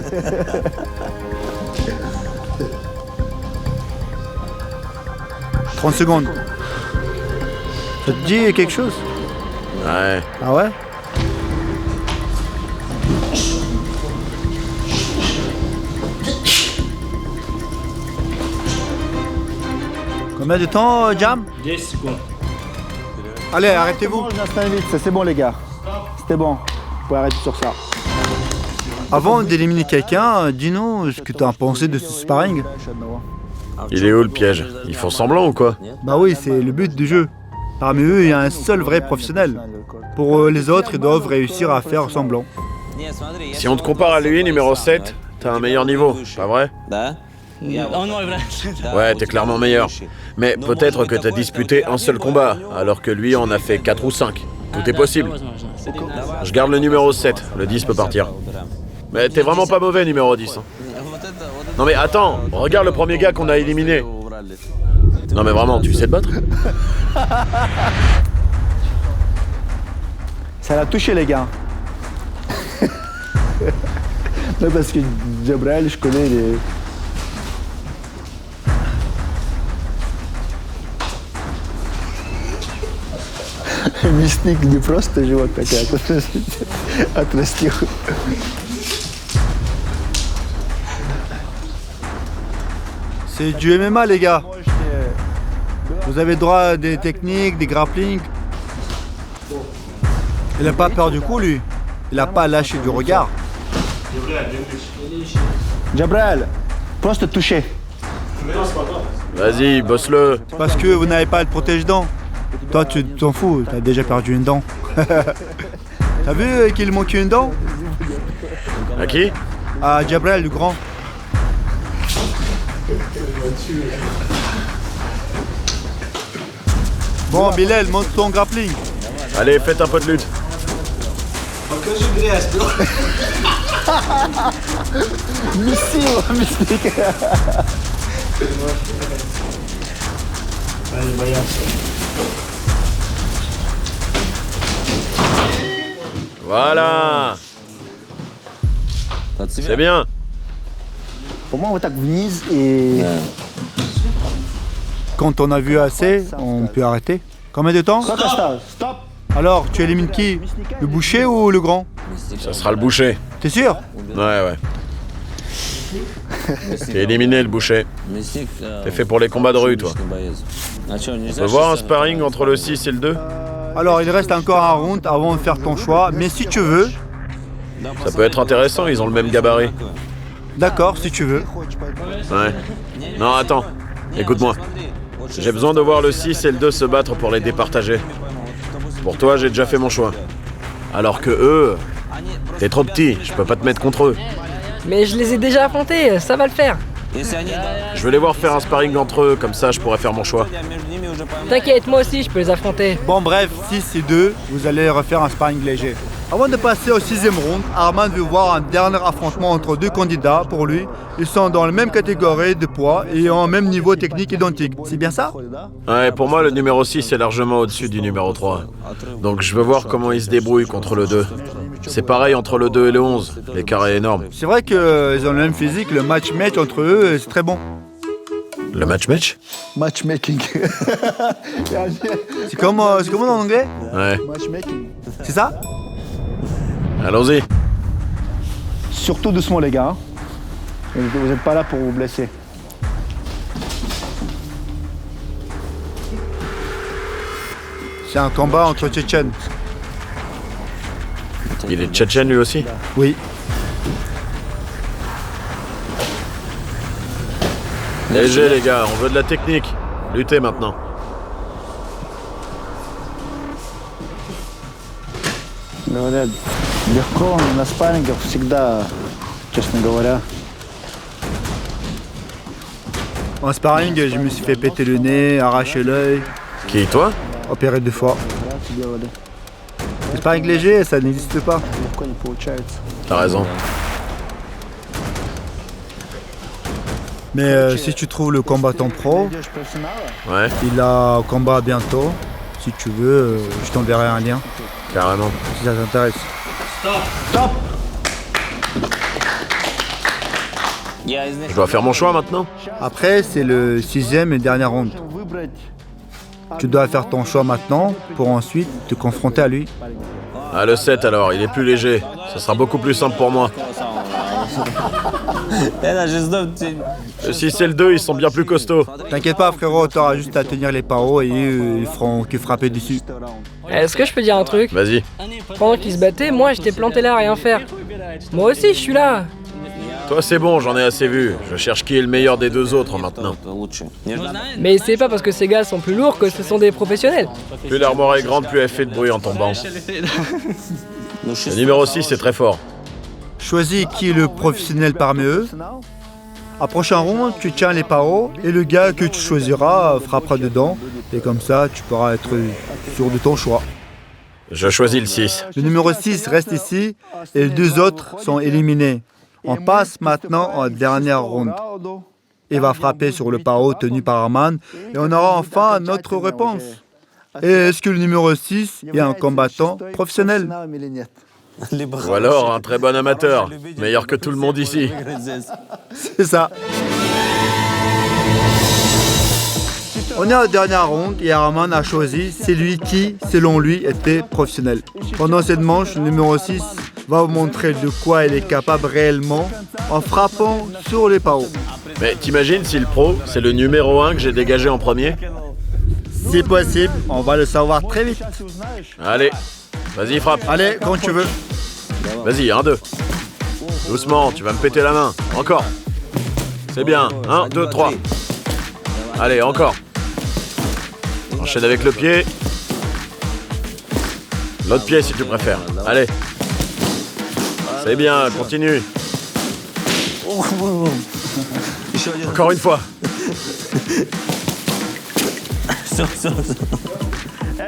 « 30 secondes. Ça te dit quelque chose? Ouais. Ah ouais? Combien de temps, Jam? 10 secondes. Allez, arrêtez-vous. C'est bon les gars. C'était bon. Vous pouvez arrêter sur ça. Avant d'éliminer quelqu'un, dis-nous ce que tu as pensé de ce sparring. Il est où le piège? Ils font semblant ou quoi? Bah oui, c'est le but du jeu. Parmi eux, il y a un seul vrai professionnel. Pour les autres, ils doivent réussir à faire semblant. Si on te compare à lui, numéro 7, t'as un meilleur niveau, pas vrai? Ouais, t'es clairement meilleur. Mais peut-être que t'as disputé un seul combat, alors que lui en a fait 4 ou 5. Tout est possible. Je garde le numéro 7, le 10 peut partir. Mais t'es vraiment pas mauvais, numéro 10. Hein. Non mais attends, regarde le premier gars qu'on a éliminé. Non mais vraiment, tu sais te battre? Ça l'a touché les gars. Non parce que Jabrel, je connais les... Мясник не просто живот такая, отрастил. C'est du MMA les gars. Vous avez droit à des techniques, des grapplings. Il n'a pas peur du coup lui. Il n'a pas lâché du regard. Jabrel, просто toucher. Vas-y, bosse-le. Parce que vous n'avez pas le protège-dents. Toi tu t'en fous, t'as déjà perdu une dent. T'as vu qu'il manquait une dent? À qui? À Jabrel le grand. Bon, Bilal, monte ton grappling. Allez, faites un peu de lutte. Mystique. Voilà. C'est bien. Pour moi, on va venise et... Quand on a vu assez, on peut arrêter. Combien de temps? Stop. Alors, tu élimines qui? Le boucher ou le grand? Ça sera le boucher. T'es sûr? Ouais. T'es éliminé le boucher. T'es fait pour les combats de rue, toi. On peut voir un sparring entre le 6 et le 2? Alors, il reste encore un round avant de faire ton choix, mais si tu veux... Ça peut être intéressant, ils ont le même gabarit. D'accord, si tu veux. Ouais. Non, attends. Écoute-moi. J'ai besoin de voir le 6 et le 2 se battre pour les départager. Pour toi, j'ai déjà fait mon choix. Alors que eux... T'es trop petit, je peux pas te mettre contre eux. Mais je les ai déjà affrontés, ça va le faire. Je veux les voir faire un sparring entre eux, comme ça je pourrais faire mon choix. T'inquiète, moi aussi je peux les affronter. Bon bref, 6 et 2, vous allez refaire un sparring léger. Avant de passer au 6e round, Arman veut voir un dernier affrontement entre deux candidats. Pour lui, ils sont dans la même catégorie de poids et ont un même niveau technique identique. C'est bien ça? Ouais, pour moi le numéro 6 est largement au-dessus du numéro 3. Donc je veux voir comment ils se débrouillent contre le 2. C'est pareil entre le 2 et le 11, l'écart est énorme. C'est vrai qu'ils ont le même physique, le match-match entre eux, c'est très bon. Le match-match? Matchmaking. C'est comment en anglais? Ouais. Matchmaking. C'est ça? Allons-y. Surtout doucement, les gars. Vous n'êtes pas là pour vous blesser. C'est un combat entre Tchétchènes. Il est tchétchène lui aussi? Oui. Léger les gars, on veut de la technique. Luttez maintenant. Говорят, легко на спаррингах всегда, честно говоря. En sparring, je me suis fait péter le nez, arracher l'œil. Qui, toi? Opéré 2 fois. Le sparring léger, ça n'existe pas. T'as raison. Mais si tu trouves le combattant pro, Ouais, il a un combat bientôt. Si tu veux, je t'enverrai un lien. carrément. Si ça t'intéresse. Stop. Je dois faire mon choix maintenant? Après, c'est le 6e et dernier round. Tu dois faire ton choix maintenant pour ensuite te confronter à lui. Ah, le 7 alors, il est plus léger. Ça sera beaucoup plus simple pour moi. Le 6 et le 2, ils sont bien plus costauds. T'inquiète pas frérot, t'auras juste à tenir les paos et ils feront que frapper dessus. Est-ce que je peux dire un truc? Vas-y. Pendant qu'ils se battaient, moi j'étais planté là à rien faire. Moi aussi je suis là. Toi c'est bon, j'en ai assez vu. Je cherche qui est le meilleur des deux autres maintenant. Mais c'est pas parce que ces gars sont plus lourds que ce sont des professionnels. Plus l'armoire est grande, plus elle fait de bruit en tombant. Le numéro 6 est très fort. Choisis qui est le professionnel parmi eux. À prochain round, tu tiens les paos et le gars que tu choisiras frappera dedans. Et comme ça, tu pourras être sûr de ton choix. Je choisis le 6. Le numéro 6 reste ici et les deux autres sont éliminés. On passe maintenant en dernière round. Il va frapper sur le pao tenu par Arman et on aura enfin notre réponse. Et est-ce que le numéro 6 est un combattant professionnel? Ou alors un très bon amateur, meilleur que tout le monde ici. C'est ça. On est en dernière ronde et Arman a choisi celui qui, selon lui, était professionnel. Pendant cette manche, le numéro 6 va vous montrer de quoi il est capable réellement en frappant sur les paos. Mais t'imagines si le pro, c'est le numéro 1 que j'ai dégagé en premier? Si possible, on va le savoir très vite. Allez, vas-y frappe. Allez, quand tu veux. Vas-y, 1, 2. Doucement, tu vas me péter la main. Encore. C'est bien. 1, 2, 3. Allez, encore. Enchaîne avec le pied. L'autre pied si tu préfères. Allez. C'est bien, continue. Encore une fois.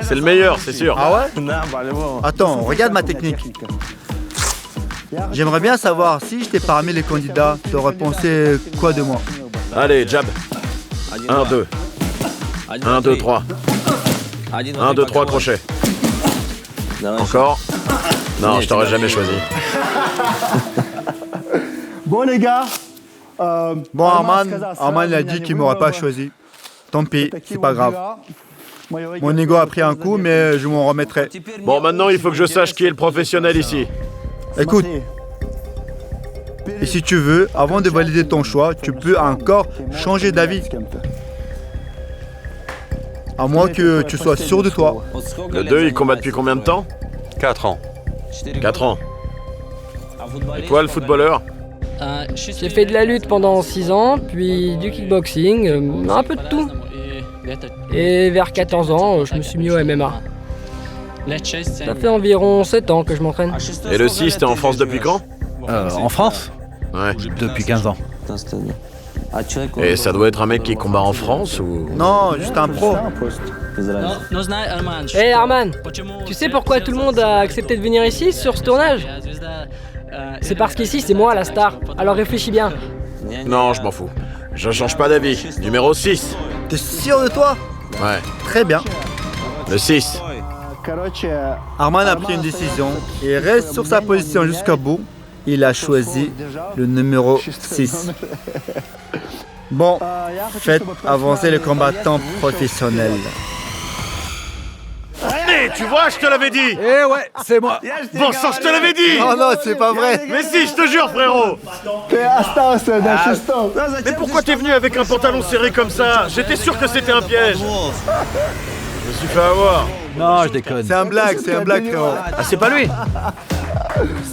C'est le meilleur, c'est sûr. Ah ouais? Attends, regarde ma technique. J'aimerais bien savoir, si j'étais parmi les candidats, t'aurais pensé quoi de moi? Allez, jab. 1, 2. 1, 2, 3. 1, 2, 3, crochet. Encore. Non, je t'aurais jamais choisi. Bon les gars. Bon, Arman a dit qu'il m'aurait pas choisi. Tant pis, c'est pas grave. Mon ego a pris un coup, mais je m'en remettrai. Bon, maintenant, il faut que je sache qui est le professionnel ici. Écoute, et si tu veux, avant de valider ton choix, tu peux encore changer d'avis. À moins que tu sois sûr de toi. Le 2, il combat depuis combien de temps? 4 ans. 4 ans. Et toi, le footballeur? J'ai fait de la lutte pendant 6 ans, puis du kickboxing, un peu de tout. Et vers 14 ans, je me suis mis au MMA. Ça fait environ 7 ans que je m'entraîne. Et le 6, t'es en France depuis quand? En France? Ouais. Depuis 15 ans. Et ça doit être un mec qui combat en France ou... Non, juste un pro. Hé Arman, tu sais pourquoi tout le monde a accepté de venir ici, sur ce tournage? C'est parce qu'ici, c'est moi la star. Alors réfléchis bien. Non, je m'en fous. Je change pas d'avis. Numéro 6. T'es sûr de toi? Ouais. Très bien. Le 6. Arman a pris une décision et reste sur sa position jusqu'au bout. Il a choisi le numéro 6. Bon, faites avancer les combattants professionnels. Mais tu vois, je te l'avais dit. Eh ouais, c'est moi. Bon sang, je te l'avais dit. Oh non, c'est pas vrai. Mais si, je te jure, frérot. Mais pourquoi t'es venu avec un pantalon serré comme ça? J'étais sûr que c'était un piège. Je me suis fait avoir. Non, je déconne. C'est un blague, frérot. Ah, c'est pas lui?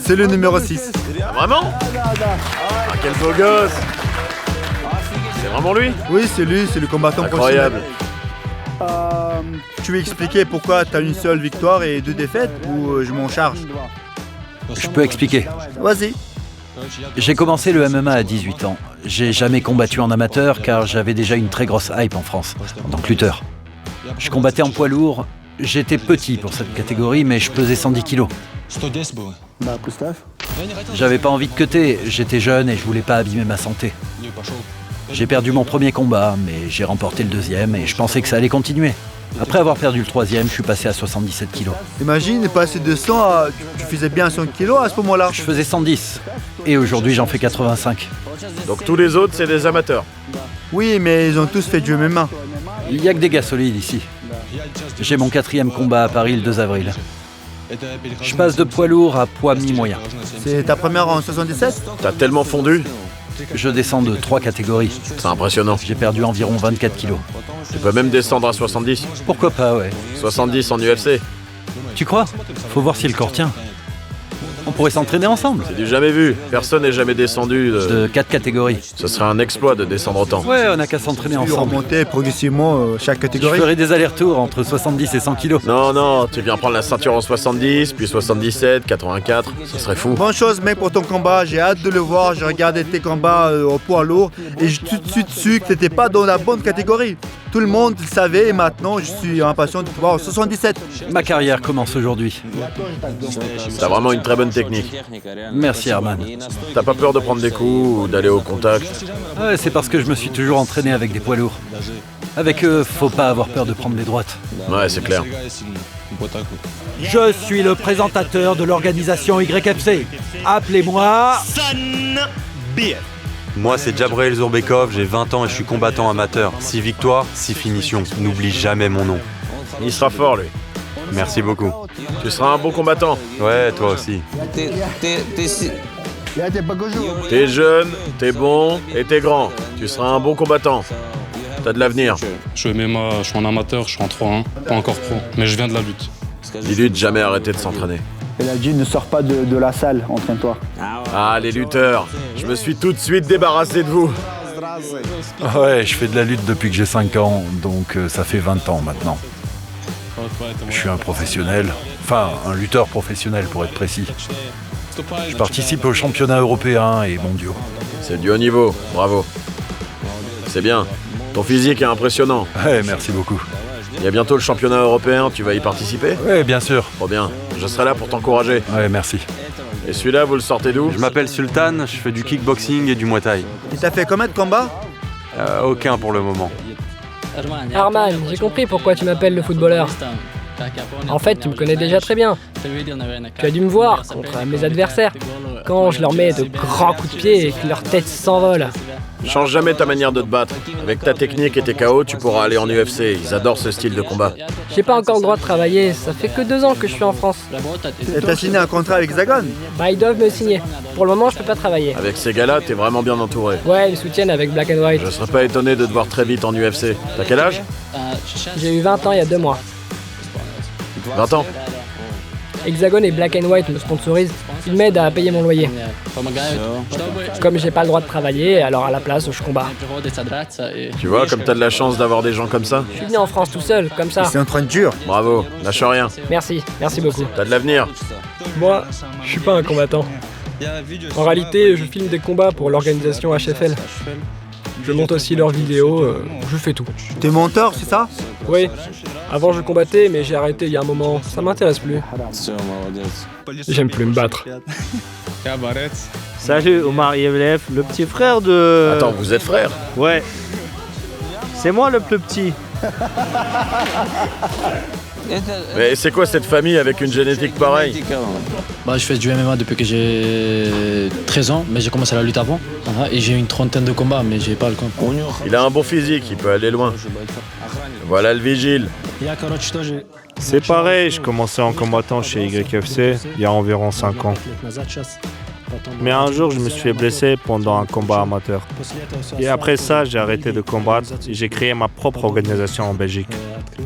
C'est le numéro 6. Ah, vraiment? Ah, quel beau gosse. C'est vraiment lui? Oui, c'est lui, c'est le combattant Incroyable. professionnel. Tu veux expliquer pourquoi tu as une seule victoire et 2 défaites ou je m'en charge? Je peux expliquer. Vas-y. J'ai commencé le MMA à 18 ans. J'ai jamais combattu en amateur car j'avais déjà une très grosse hype en France, en tant que lutteur. Je combattais en poids lourd. J'étais petit pour cette catégorie, mais je pesais 110 kilos. J'avais pas envie de cutter, j'étais jeune et je voulais pas abîmer ma santé. J'ai perdu mon premier combat, mais j'ai remporté le deuxième et je pensais que ça allait continuer. Après avoir perdu le troisième, je suis passé à 77 kilos. Imagine, passer de 100 à... Tu faisais bien 100 kilos à ce moment-là? Je faisais 110 et aujourd'hui j'en fais 85. Donc tous les autres, c'est des amateurs? Oui, mais ils ont tous fait du MMA. Il y a que des gars solides ici. J'ai mon 4e combat à Paris le 2 avril. Je passe de poids lourd à poids mi-moyen. C'est ta première en 77? T'as tellement fondu? Je descends de 3 catégories. C'est impressionnant. J'ai perdu environ 24 kilos. Tu peux même descendre à 70? Pourquoi pas, ouais. 70 en UFC? Tu crois? Faut voir si le corps tient. On pourrait s'entraîner ensemble. C'est du jamais vu. Personne n'est jamais descendu de 4 catégories. Ce serait un exploit de descendre autant. Ouais, on n'a qu'à s'entraîner ensemble. Remonter progressivement chaque catégorie. Je ferai des allers-retours entre 70 et 100 kilos. Non, tu viens prendre la ceinture en 70, puis 77, 84, ce serait fou. Bonne chose mec pour ton combat, j'ai hâte de le voir, j'ai regardé tes combats au poids lourd et j'ai tout de suite su que t'étais pas dans la bonne catégorie. Tout le monde le savait et maintenant je suis impatient de te voir en 77. Ma carrière commence aujourd'hui. T'as vraiment une très bonne technique. Merci Arman. T'as pas peur de prendre des coups ou d'aller au contact? Ouais, c'est parce que je me suis toujours entraîné avec des poids lourds. Avec eux, faut pas avoir peur de prendre les droites. Ouais, c'est clair. Je suis le présentateur de l'organisation YFC. Appelez-moi... Sanbir. Moi, c'est Djabrail Zourbekov, j'ai 20 ans et je suis combattant amateur. 6 victoires, 6 finitions. N'oublie jamais mon nom. Il sera fort, lui. Merci beaucoup. Tu seras un bon combattant. Ouais, toi aussi. T'es jeune, t'es bon et t'es grand. Tu seras un bon combattant. T'as de l'avenir. Je suis MMA, je suis en amateur, je suis en 3-1, pas encore pro, mais je viens de la lutte. Dis-lui de jamais arrêter de s'entraîner. Elle a dit ne sors pas de la salle, entraîne-toi. Ah, les lutteurs, je me suis tout de suite débarrassé de vous. Ouais, je fais de la lutte depuis que j'ai 5 ans, donc ça fait 20 ans maintenant. Je suis un professionnel, enfin un lutteur professionnel pour être précis. Je participe aux championnats européens et mondiaux. C'est du haut niveau, bravo. C'est bien. Ton physique est impressionnant. Ouais, merci beaucoup. Il y a bientôt le championnat européen, tu vas y participer? Ouais, bien sûr. Trop bien, je serai là pour t'encourager. Ouais, merci. Et celui-là, vous le sortez d'où? Je m'appelle Sultan, je fais du kickboxing et du muay thai. Et t'as fait combien de combats? Aucun pour le moment. Arman, j'ai compris pourquoi tu m'appelles le footballeur. En fait, tu me connais déjà très bien. Tu as dû me voir contre mes adversaires, quand je leur mets de grands coups de pied et que leur tête s'envole. Change jamais ta manière de te battre. Avec ta technique et tes KO, tu pourras aller en UFC. Ils adorent ce style de combat. J'ai pas encore le droit de travailler, ça fait que 2 ans que je suis en France. Et t'as signé un contrat avec Hexagone? Bah, ils doivent me signer. Pour le moment, je peux pas travailler. Avec ces gars-là, t'es vraiment bien entouré. Ouais, ils me soutiennent avec Black and White. Je serais pas étonné de te voir très vite en UFC. T'as quel âge? J'ai eu 20 ans il y a 2 mois. 20 ans. Hexagone et Black and White me sponsorisent. Ils m'aident à payer mon loyer. Comme j'ai pas le droit de travailler, alors à la place, je combats. Tu vois, comme t'as de la chance d'avoir des gens comme ça. Je suis venu en France tout seul, comme ça. C'est un train de dur. Bravo, lâche rien. Merci beaucoup. T'as de l'avenir. Moi, je suis pas un combattant. En réalité, je filme des combats pour l'organisation HFL. Je monte aussi leurs vidéos, je fais tout. T'es monteur, c'est ça? Oui. Avant je combattais, mais j'ai arrêté il y a un moment. Ça m'intéresse plus. J'aime plus me battre. Salut, Omar Yevlev, le petit frère de... Attends, vous êtes frères? Ouais. C'est moi le plus petit. Mais c'est quoi cette famille avec une génétique pareille? Bah, je fais du MMA depuis que j'ai 13 ans, mais j'ai commencé la lutte avant. Et j'ai une 30aine de combats, mais j'ai pas le compte. Il a un bon physique, il peut aller loin. Voilà le vigile. C'est pareil, je commençais en combattant chez YFC il y a environ 5 ans. Mais un jour, je me suis blessé pendant un combat amateur. Et après ça, j'ai arrêté de combattre et j'ai créé ma propre organisation en Belgique.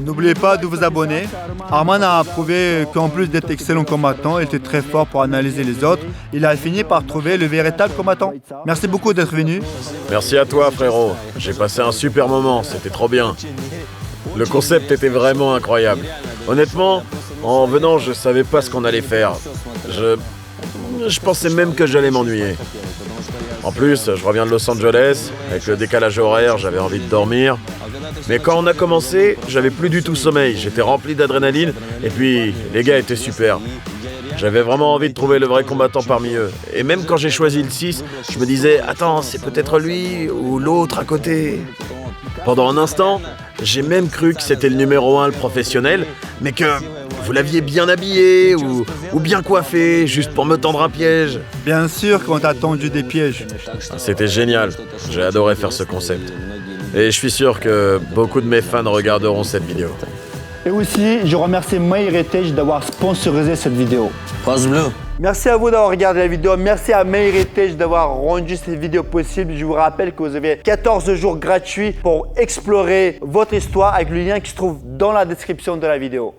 N'oubliez pas de vous abonner. Arman a prouvé qu'en plus d'être excellent combattant, il était très fort pour analyser les autres. Il a fini par trouver le véritable combattant. Merci beaucoup d'être venu. Merci à toi, frérot. J'ai passé un super moment, c'était trop bien. Le concept était vraiment incroyable. Honnêtement, en venant, je savais pas ce qu'on allait faire. Je pensais même que j'allais m'ennuyer. En plus, je reviens de Los Angeles, avec le décalage horaire, j'avais envie de dormir. Mais quand on a commencé, j'avais plus du tout sommeil, j'étais rempli d'adrénaline, et puis les gars étaient super. J'avais vraiment envie de trouver le vrai combattant parmi eux. Et même quand j'ai choisi le 6, je me disais, attends, c'est peut-être lui ou l'autre à côté. Pendant un instant, j'ai même cru que c'était le numéro 1, le professionnel, mais que vous l'aviez bien habillé ou bien coiffé, juste pour me tendre un piège. Bien sûr qu'on t'a tendu des pièges. C'était génial, j'ai adoré faire ce concept. Et je suis sûr que beaucoup de mes fans regarderont cette vidéo. Et aussi, je remercie MyHeritage d'avoir sponsorisé cette vidéo. Pouce bleu. Merci à vous d'avoir regardé la vidéo. Merci à MyHeritage d'avoir rendu cette vidéo possible. Je vous rappelle que vous avez 14 jours gratuits pour explorer votre histoire avec le lien qui se trouve dans la description de la vidéo.